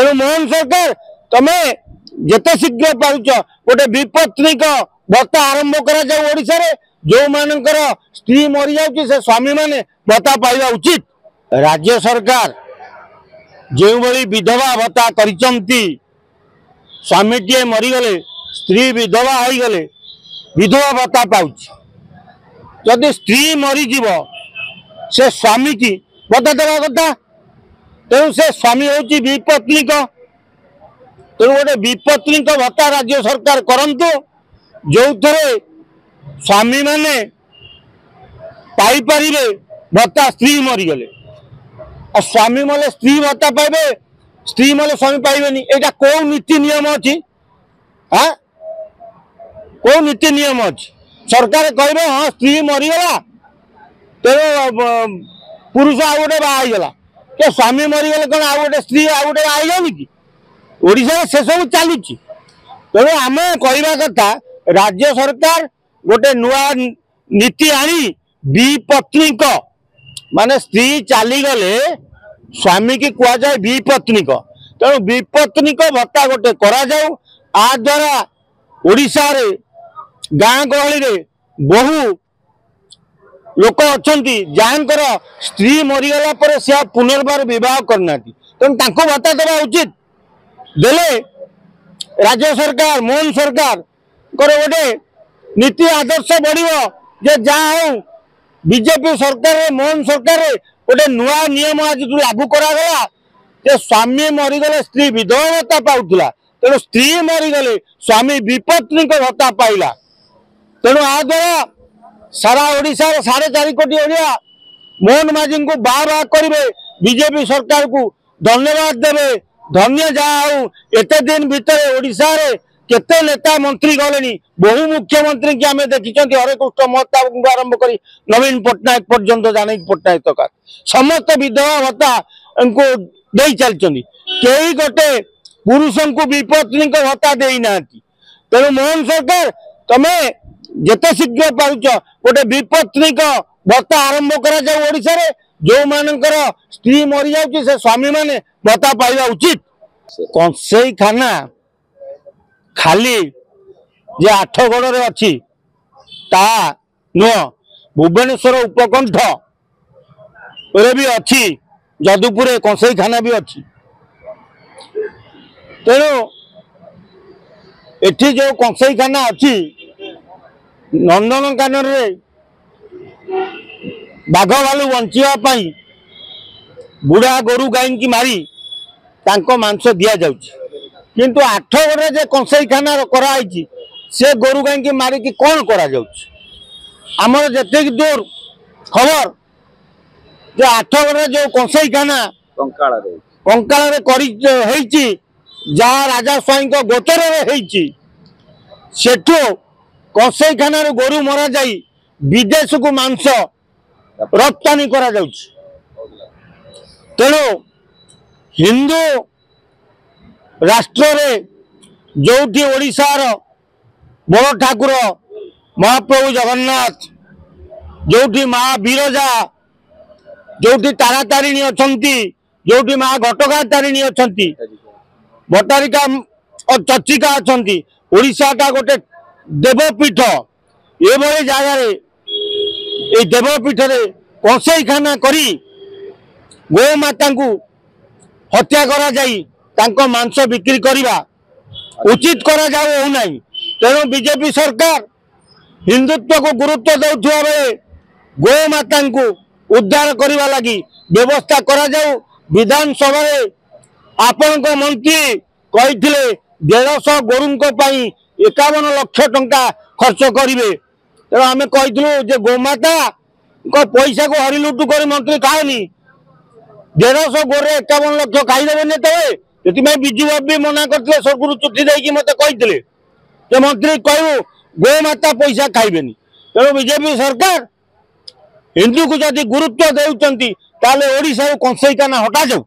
तेणु मोहन सरकार तमे जिते शीघ्र पारुच गोटे विपत्निक भत्ता आरंभ करा जो मानकर स्त्री मरी जाउची से स्वामी माने भत्ता पाइबा उचित। राज्य सरकार जो भली विधवा भत्ता करिसंती स्वामीटीए मरीगले स्त्री विधवा हो गले विधवा भत्ता पाउछ। जदि स्त्री मरीजीव से स्वामी की भत्ता देवा कथा तेणु से स्वामी हूँ विपत्निक तेणु गोटे विपत्निक भत्ता राज्य सरकार करंतु जो थे स्वामी माने पाई परिबे भत्ता स्त्री मरीगले और स्वामी मले स्त्री भत्ता पाइबे स्त्री मले स्वामी पाइबेनी एटा को नीति नियम अच्छी हाँ को नीति नियम अच्छी सरकार कहे हाँ स्त्री मरीगला तेरे पुरुष आ गोटे बाहला के स्वामी मरीगले कौन आ गोटे स्त्री आ गोटे बाहर कि ओडिशा से सब चलुची। तेणु आम कहवा कथा राज्य सरकार गोटे नुआ नीति आनी विपत्निक माने स्त्री चलीगले स्वामी की कह जाए विपत्निक तेणु विपत्निक भत्ता गोटे करा जाऊ आ द्वारा ओडिशा रे गाँ गहली रे बहु लोक अच्छी जहाँकर स्त्री मरीगला पर से पुनर्बार बह करना तेणु भत्ता देवा उचित देले राज्य सरकार मोहन सरकार गोटे नीति आदर्श बढ़िया जे जहाँ हो बीजेपी सरकार मोहन सरकार गोटे नुआ नियम आज लागू करागला जे स्वामी मरीगले स्त्री विधवा भत्ता पाउला तेणु स्त्री मरीगले स्वामी विपत्निक भत्ता पाइला। तेणु आ द्वारा सारा ओडिशा 4.5 कोटी ओडिया मोहन माझी को बाह करेंगे बीजेपी सरकार को धन्यवाद देवे धन्य जहाँ एते दिन भितर ओडिशा रे केते नेता मंत्री गले बहु मुख्यमंत्री की आम देखी हरेकृष्ण महताब आरंभ कर नवीन पट्टनायक पर्यंत जानकी पट्टनायक तक समस्त विधवा भत्ता को दे चलती कई गोटे पुरुष को विपत्निक भत्ता देना। तेणु मोहन सरकार तमे जिते शीघ्र पारुच गोटे विपत्निक भत्ता आरंभ करा जो मानकर स्त्री मरी जाउची से स्वामी माने भत्ता पाइबा उचित। कंसेई खाना खाली जे 8गड़ रे अच्छी ता नुह भुवनेश्वर उपकंठ रे भी अच्छी जदुपुर कंसेई खाना भी अच्छी। तेणु एठी जो कंसेई खाना अच्छी नंदनकानन रे बाघ भालू बंचाई बुढ़ा गोरु गाई की मारी तांको मांस दिया जाउची किंतु 8गड़ जे कंसेई खाना कराई से गोरु गाई की मारी की कौन करा जाउची आमर जते दूर खबर जे 8गड़ जो कंसेई खाना कंकाल रे करी हेची जहाँ राजा स्वाई गोचर रे सेठो कंसेई खाना गोरु मरा जाई विदेश को मांस रप्तानी करा जाउची। तेणु हिंदू राष्ट्र रे जोठी ओडिशार बड़ ठाकुर महाप्रभु जगन्नाथ जोठी माँ बिरजा जोठी तारातारिणी अछंती जोठी माँ घटगा तारिणी अछंती भट्टारिका और चर्चिका अछंती ओडिशा का गोटे देवपीठ ये जगार ये देवपीठ रे कंसेई खाना करी गो माता को हत्या करा जाई तांको मांस बिक्री करवा उचित करा जाऊ हो नहीं। तेणु बीजेपी सरकार हिंदुत्व को गुरुत्व देउथुवा बेले गो माता को उद्धार करने लगी व्यवस्था करा जाऊ। विधानसभा आपण मंत्री कही 150 गोरुंक 51 लाख टंका खर्च करेंगे। तेणु आम कही गोमाता पैसा को हरिलुटु कर मंत्री खाएनी 150 गोरे 51 लाख खाईदेवे तेज विजु बाबू भी मना करते सरकार चिठी देकी मत कही मंत्री कहू गोमाता पैसा खाइबेनी। तेणु बीजेपी सरकार हिंदू को जदि गुरुत्व देउचंती ताले ओडिशा कंसेई खाना हटा जाऊ।